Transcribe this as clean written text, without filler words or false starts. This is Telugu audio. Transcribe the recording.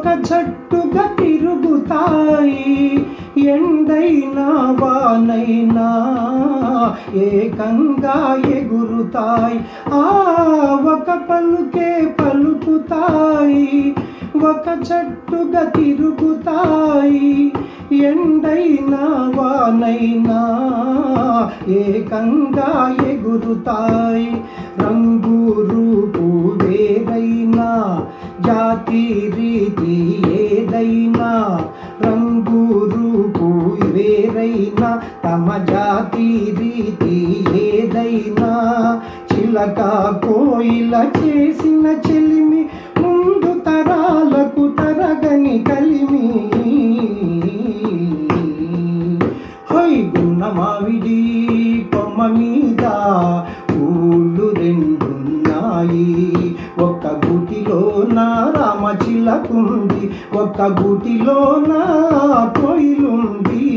ఒక జట్టుగా తిరుగుతాయి. ఎండైనా వానైనా ఏకంగా ఎగురుతాయి. ఒక పలుకే పలుకుతాయి. ఒక జట్టుగా తిరుగుతాయి. ఎండైనా వానైనా ఏకంగా ఎగురుతాయి. రంగు రూపు వేరైనా జాతి రీతి ఏదైనా, రంగు రూపు వేరైనా తమ జాతి రీతి ఏదైనా, చిలక కోయిల చేసిన చెలిమి ముందు తరాలకు తరగని కలిమి. గున్న మామిడి కొమ్మ మీద ఊళ్ళు రెండున్నాయి. ఒక్క గూటిలోన రామచిలకుంది, ఒక్క గూటిలోన కోయిలుంది.